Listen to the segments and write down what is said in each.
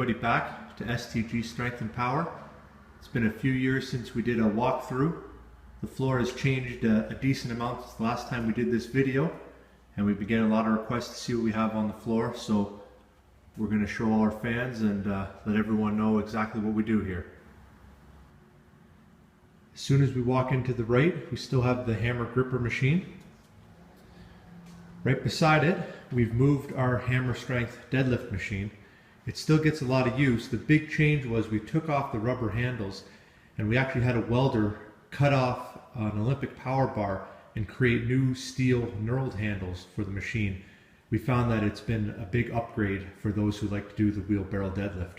everybody back to STG Strength and Power. It's been a few years since we did a walkthrough. The floor has changed a decent amount since the last time we did this video, and we've been getting a lot of requests to see what we have on the floor, so we're going to show all our fans and let everyone know exactly what we do here. As soon as we walk into the right, we still have the hammer gripper machine. Right beside it, we've moved our hammer strength deadlift machine. It still gets a lot of use. The big change was we took off the rubber handles and we actually had a welder cut off an Olympic power bar and create new steel knurled handles for the machine. We found that it's been a big upgrade for those who like to do the wheelbarrow deadlift.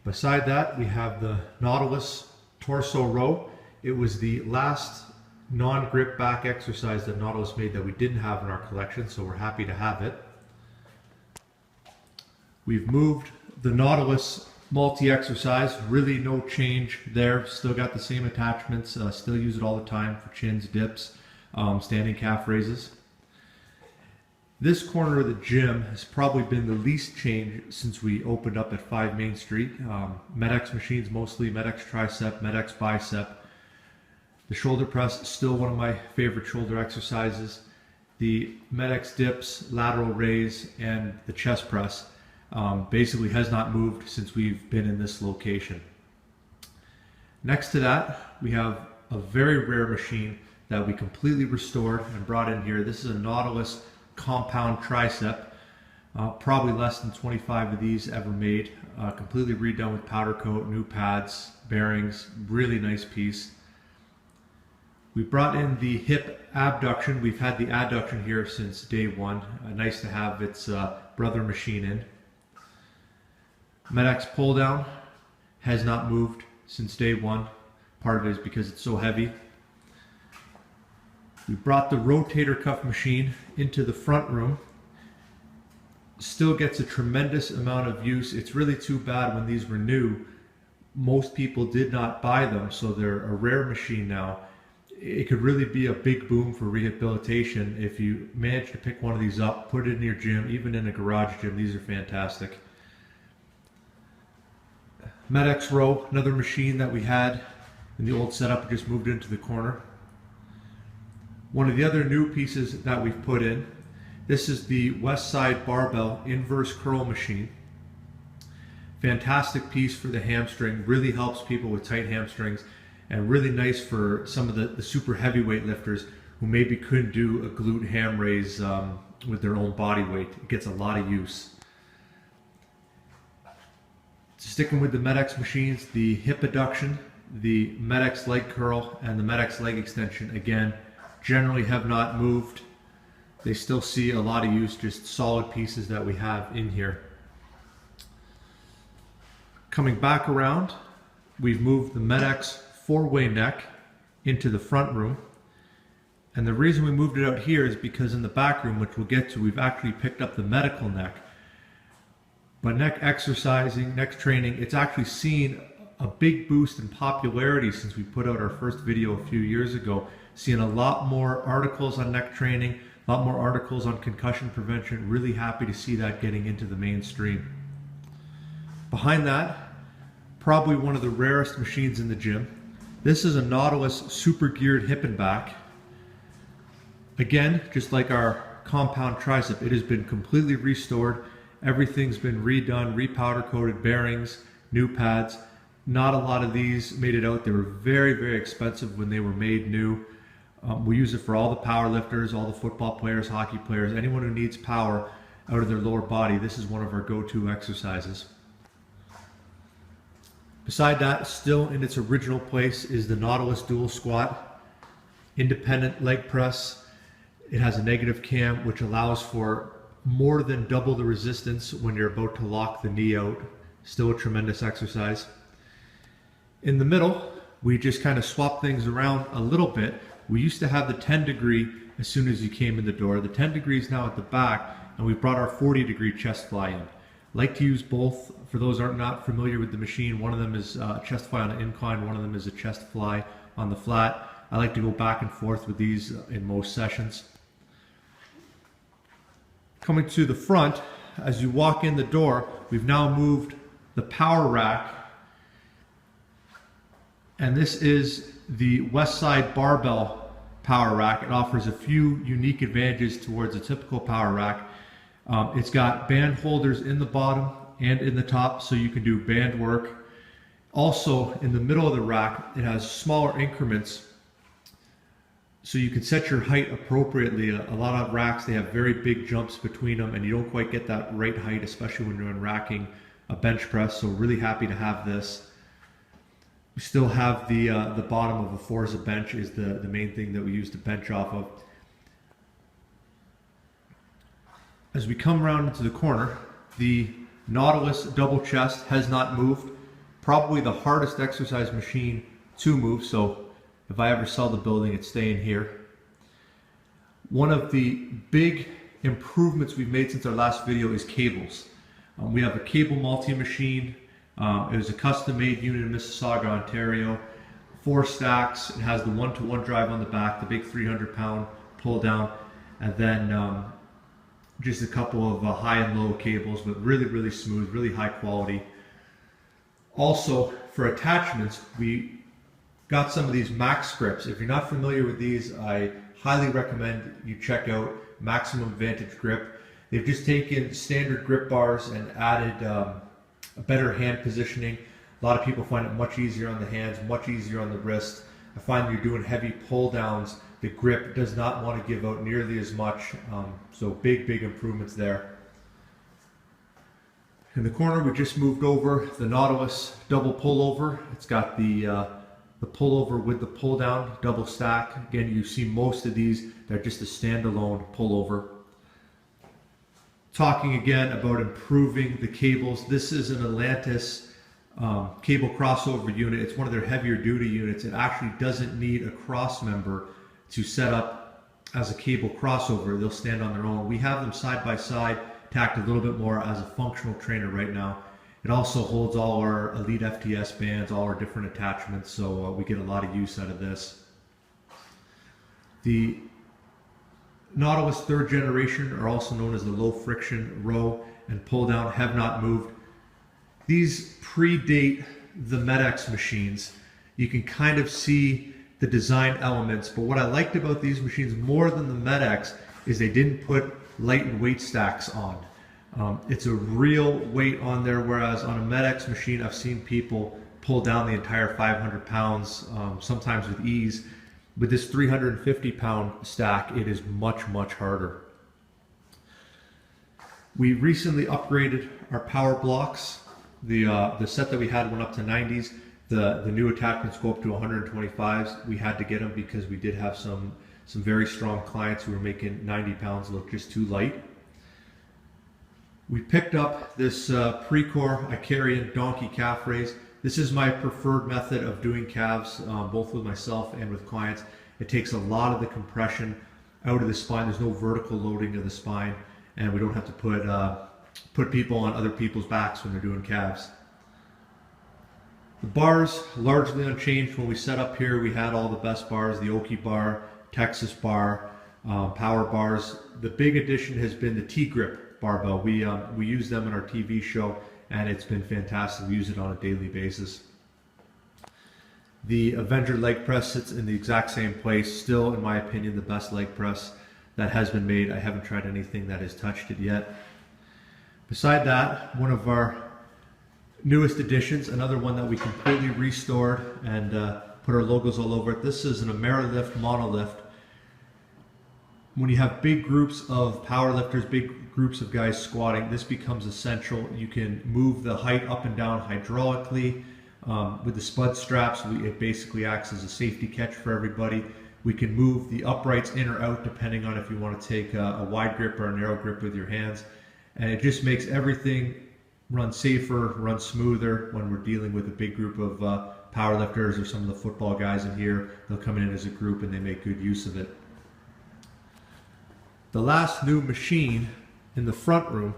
Beside that, we have the Nautilus torso row. It was the last non-grip back exercise that Nautilus made that we didn't have in our collection, so we're happy to have it. We've moved the Nautilus multi-exercise, really no change there. Still got the same attachments, still use it all the time for chins, dips, standing calf raises. This corner of the gym has probably been the least change since we opened up at 5 Main Street. Med-X machines mostly, Med-X Tricep, Med-X Bicep. The shoulder press is still one of my favorite shoulder exercises. The Med-X dips, lateral raise, and the chest press basically has not moved since we've been in this location. Next to that, we have a very rare machine that we completely restored and brought in here. This is a Nautilus compound tricep. Probably less than 25 of these ever made. Completely redone with powder coat, new pads, bearings, really nice piece. We brought in the hip abduction. We've had the Adduction here since day one. Nice to have its brother machine in. Med-X pull down has not moved since day one. Part of it is because it's so heavy. We brought the rotator cuff machine into the front room. Still gets a tremendous amount of use. It's really too bad when these were new, most people did not buy them, so they're a rare machine now. It could really be a big boom for rehabilitation if you manage to pick one of these up, put it in your gym, even in a garage gym. These are fantastic. Med-X row, another machine that we had in the old setup, we just moved into the corner. One of the other new pieces that we've put in, this is the West Side Barbell inverse curl machine. Fantastic piece for the hamstring, really helps people with tight hamstrings, and really nice for some of the super heavyweight lifters who maybe couldn't do a glute ham raise with their own body weight. It gets a lot of use. Sticking with the Med-X machines, the hip adduction, the Med-X leg curl, and the Med-X leg extension, again, generally have not moved. They still see a lot of use, just solid pieces that we have in here. Coming back around, we've moved the Med-X 4-way neck into the front room. And the reason we moved it out here is because in the back room, which we'll get to, we've actually picked up the medical neck. But neck exercising, neck training, it's actually seen a big boost in popularity since we put out our first video a few years ago. Seeing a lot more articles on neck training, a lot more articles on concussion prevention. Really happy to see that getting into the mainstream. Behind that, probably one of the rarest machines in the gym. This is a Nautilus super geared hip and back. Again, just like our compound tricep, it has been completely restored. Everything's been redone, repowder coated bearings, new pads. Not a lot of these made it out. They were very, very expensive when they were made new. We use it for all the power lifters, all the football players, hockey players, anyone who needs power out of their lower body. This is one of our go-to exercises. Beside that, still in its original place, is the Nautilus dual squat, independent leg press. It has a negative cam, which allows for more than double the resistance when you're about to lock the knee out. Still a tremendous exercise. In the middle, we just kind of swap things around a little bit. We used to have the 10 degree as soon as you came in the door. The 10 degree is now at the back, and we brought our 40 degree chest fly in. Like to use both. For those who are not familiar with the machine, one of them is chest fly on an incline, one of them is a chest fly on the flat. I like to go back and forth with these in most sessions. Coming to the front, as you walk in the door, we've now moved the power rack, and this is the West Side Barbell power rack. It offers a few unique advantages towards a typical power rack. It's got band holders in the bottom and in the top, so you can do band work. Also, in the middle of the rack, it has smaller increments, so you can set your height appropriately. A lot of racks, they have very big jumps between them, and you don't quite get that right height, especially when you're racking a bench press. So really happy to have this. We still have the bottom of a Forza bench is the main thing that we use to bench off of. As we come around into the corner, the Nautilus double chest has not moved. Probably the hardest exercise machine to move, so if I ever sell the building, it's staying here. One of the big improvements we've made since our last video is cables. We have a cable multi-machine. It was a custom-made unit in Mississauga, Ontario. 4 stacks. It has the 1-to-1 drive on the back, the big 300-pound pull down, and then just a couple of high and low cables, but really, really smooth, really high quality. Also, for attachments, we got some of these max grips. If you're not familiar with these, I highly recommend you check out Maximum Vantage Grip. They've just taken standard grip bars and added a better hand positioning. A lot of people find it much easier on the hands, much easier on the wrist. I find when you're doing heavy pull downs, the grip does not want to give out nearly as much. So big improvements there. In the corner, we just moved over the Nautilus double pullover. It's got the pullover with the pull down, double stack. Again, you see most of these, they're just a standalone pullover. Talking again about improving the cables. This is an Atlantis cable crossover unit. It's one of their heavier duty units. It actually doesn't need a cross member to set up as a cable crossover. They'll stand on their own. We have them side by side, tacked a little bit more as a functional trainer right now. It also holds all our Elite FTS bands, all our different attachments, so we get a lot of use out of this. The Nautilus 3rd generation, are also known as the low friction row and pull down, have not moved. These predate the MedX machines. You can kind of see the design elements, but what I liked about these machines more than the MedX is they didn't put light and weight stacks on. It's a real weight on there, whereas on a MedX machine, I've seen people pull down the entire 500 pounds, sometimes with ease. With this 350-pound stack, it is much harder. We recently upgraded our power blocks. The set that we had went up to 90s. The new attachments go up to 125s. We had to get them because we did have some very strong clients who were making 90 pounds look just too light. We picked up this Precor Icarian donkey calf raise. This is my preferred method of doing calves, both with myself and with clients. It takes a lot of the compression out of the spine. There's no vertical loading of the spine, and we don't have to put people on other people's backs when they're doing calves. The bars, largely unchanged. When we set up here, we had all the best bars, the Oki bar, Texas bar, power bars. The big addition has been the T-grip barbell. We use them in our TV show, and it's been fantastic. We use it on a daily basis. The Avenger Leg Press sits in the exact same place. Still, in my opinion, the best leg press that has been made. I haven't tried anything that has touched it yet. Beside that, one of our newest additions, another one that we completely restored and put our logos all over it. This is an Amerilift monolift. When you have big groups of powerlifters, big groups of guys squatting, this becomes essential. You can move the height up and down hydraulically. With the spud straps, it basically acts as a safety catch for everybody. We can move the uprights in or out depending on if you want to take a wide grip or a narrow grip with your hands. And it just makes everything run safer, run smoother when we're dealing with a big group of powerlifters or some of the football guys in here. They'll come in as a group and they make good use of it. The last new machine in the front room,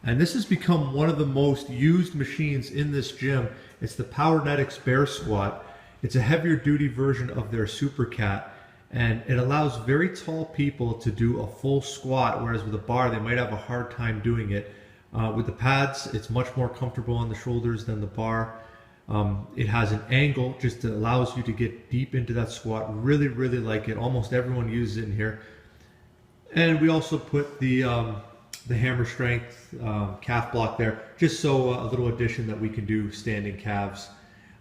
and this has become one of the most used machines in this gym. It's the Powernetics Bear Squat. It's a heavier duty version of their Super Cat, and it allows very tall people to do a full squat, whereas with a bar they might have a hard time doing it. With the pads, it's much more comfortable on the shoulders than the bar. It has an angle, just allows you to get deep into that squat. Really, really like it. Almost everyone uses it in here. And we also put the hammer strength calf block there, just so a little addition that we can do standing calves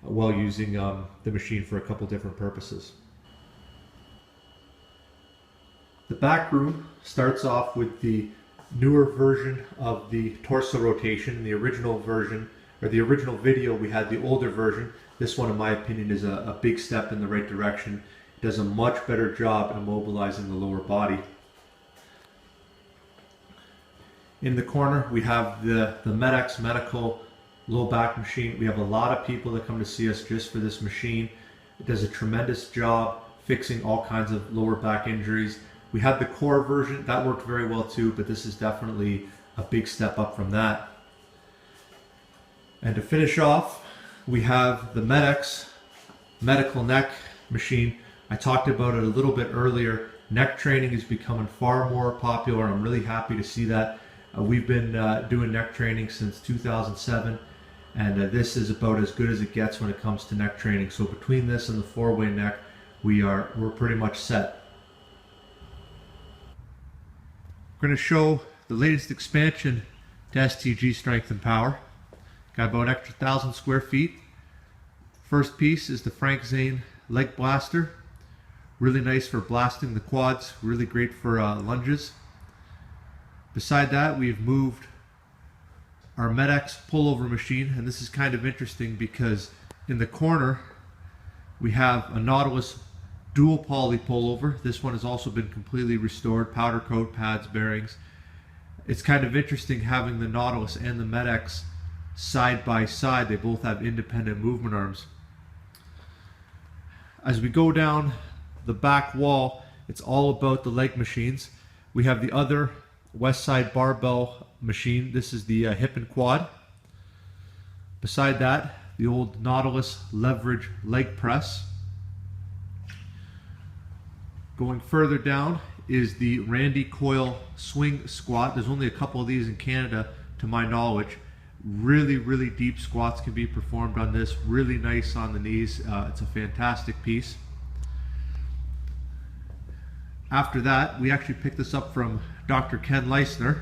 while using the machine for a couple different purposes. The back room starts off with the newer version of the torso rotation. In the original version, or the original video, we had the older version. This one, in my opinion, is a big step in the right direction. It does a much better job immobilizing the lower body. In the corner, we have the MedX Medical low back machine. We have a lot of people that come to see us just for this machine. It does a tremendous job fixing all kinds of lower back injuries. We had the core version, that worked very well too, but this is definitely a big step up from that. And to finish off, we have the MedX Medical Neck machine. I talked about it a little bit earlier. Neck training is becoming far more popular. I'm really happy to see that. We've been doing neck training since 2007, and this is about as good as it gets when it comes to neck training. So between this and the 4-way neck, we're pretty much set. We're going to show the latest expansion to STG Strength and Power. Got about an extra 1,000 square feet. First piece is the Zane Leg Blaster. Really nice for blasting the quads, really great for lunges. Beside that, we've moved our MedX Pullover machine, and this is kind of interesting because in the corner we have a Nautilus dual poly pullover. This one has also been completely restored, powder coat, pads, bearings. It's kind of interesting having the Nautilus and the MedX side by side. They both have independent movement arms. As we go down the back wall, it's all about the leg machines. We have the other West Side Barbell machine. This is the hip and quad. Beside that, the old Nautilus Leverage Leg Press. Going further down is the Randy Coil Swing Squat. There's only a couple of these in Canada to my knowledge. Really, really deep squats can be performed on this. Really nice on the knees. It's a fantastic piece. After that, we actually picked this up from Dr. Ken Leisner.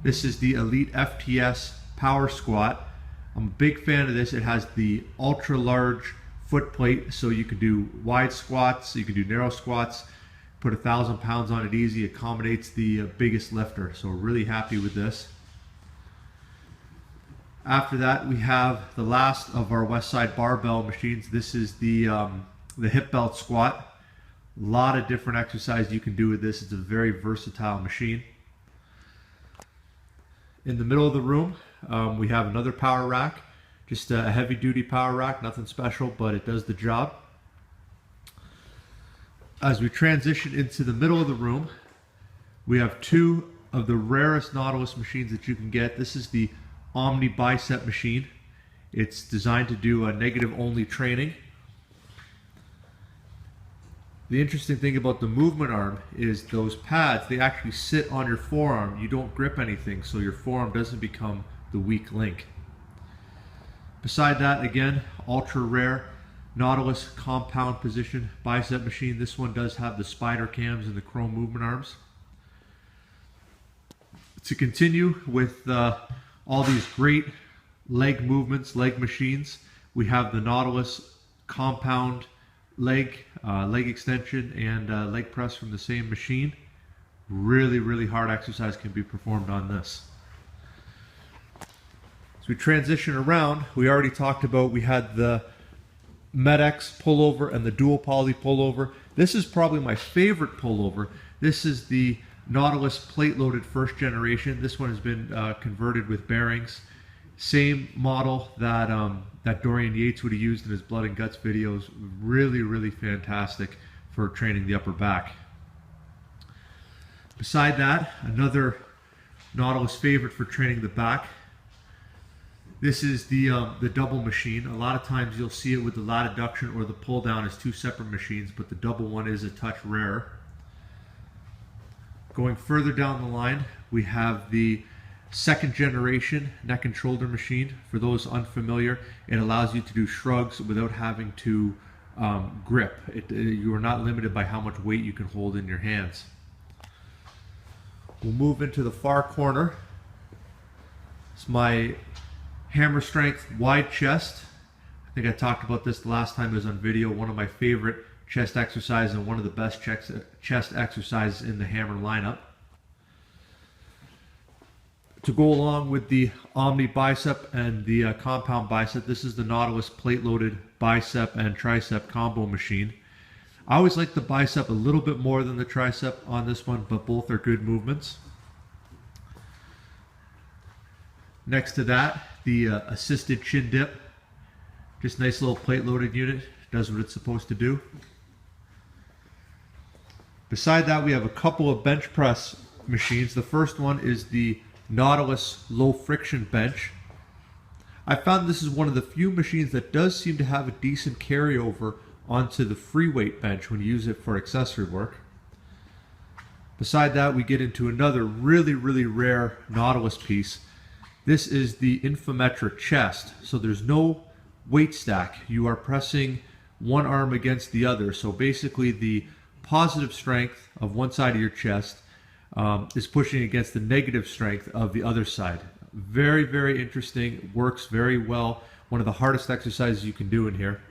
This is the Elite FTS Power Squat. I'm a big fan of this. It has the ultra large foot plate, so you can do wide squats, you can do narrow squats, put 1,000 pounds on it easy, accommodates the biggest lifter. So we're really happy with this. After that, we have the last of our West Side Barbell machines. This is the hip belt squat. A lot of different exercises you can do with this. It's a very versatile machine. In the middle of the room, we have another power rack. Just a heavy duty power rack, nothing special, but it does the job. As we transition into the middle of the room, we have two of the rarest Nautilus machines that you can get. This is the Omni Bicep machine. It's designed to do a negative only training. The interesting thing about the movement arm is those pads, they actually sit on your forearm. You don't grip anything, so your forearm doesn't become the weak link. Beside that, again, ultra rare Nautilus compound position bicep machine. This one does have the spider cams and the chrome movement arms. To continue with all these great leg movements, leg machines, we have the Nautilus compound leg extension and leg press from the same machine. Really, really hard exercise can be performed on this. As we transition around, we already talked about, we had the MedX pullover and the dual poly pullover. This is probably my favorite pullover. This is the Nautilus plate loaded first generation. This one has been converted with bearings. Same model that that Dorian Yates would have used in his Blood and Guts videos. Really, really fantastic for training the upper back. Beside that, another Nautilus favorite for training the back. This is the double machine. A lot of times you'll see it with the lat adduction or the pull down as two separate machines, but the double one is a touch rarer. Going further down the line, we have the second generation neck and shoulder machine. For those unfamiliar, it allows you to do shrugs without having to grip. You are not limited by how much weight you can hold in your hands. We'll move into the far corner. It's my hammer strength wide chest. I think I talked about this the last time it was on video. One of my favorite chest exercises and one of the best chest exercises in the hammer lineup. To go along with the Omni bicep and the compound bicep, this is the Nautilus plate-loaded bicep and tricep combo machine. I always like the bicep a little bit more than the tricep on this one, but both are good movements. Next to that, the assisted chin dip. Just nice little plate-loaded unit. Does what it's supposed to do. Beside that, we have a couple of bench press machines. The first one is the Nautilus low friction bench. I found this is one of the few machines that does seem to have a decent carryover onto the free weight bench when you use it for accessory work. Beside that, we get into another really rare Nautilus piece. This is the Infometric chest. So there's no weight stack. You are pressing one arm against the other. So basically the positive strength of one side of your chest is pushing against the negative strength of the other side. Very interesting. Works very well. One of the hardest exercises you can do in here.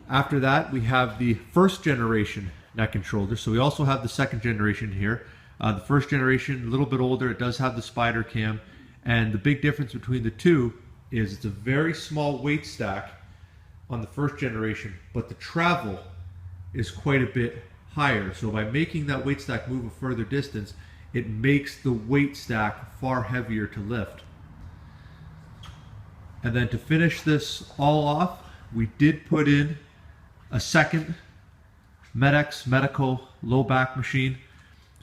After that, we have the first generation neck and shoulder. So we also have the second generation here. The first generation, a little bit older. It does have the spider cam. And the big difference between the two is it's a very small weight stack on the first generation, but the travel is quite a bit higher. So by making that weight stack move a further distance, it makes the weight stack far heavier to lift. And then to finish this all off, we did put in a second Medex medical low back machine.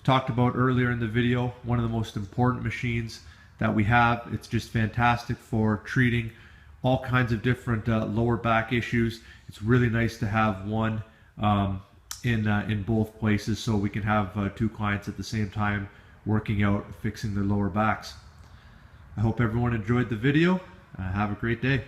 Talked about earlier in the video, one of the most important machines that we have. It's just fantastic for treating all kinds of different lower back issues. It's really nice to have one in both places, so we can have two clients at the same time working out, fixing their lower backs. I hope everyone enjoyed the video. Have a great day.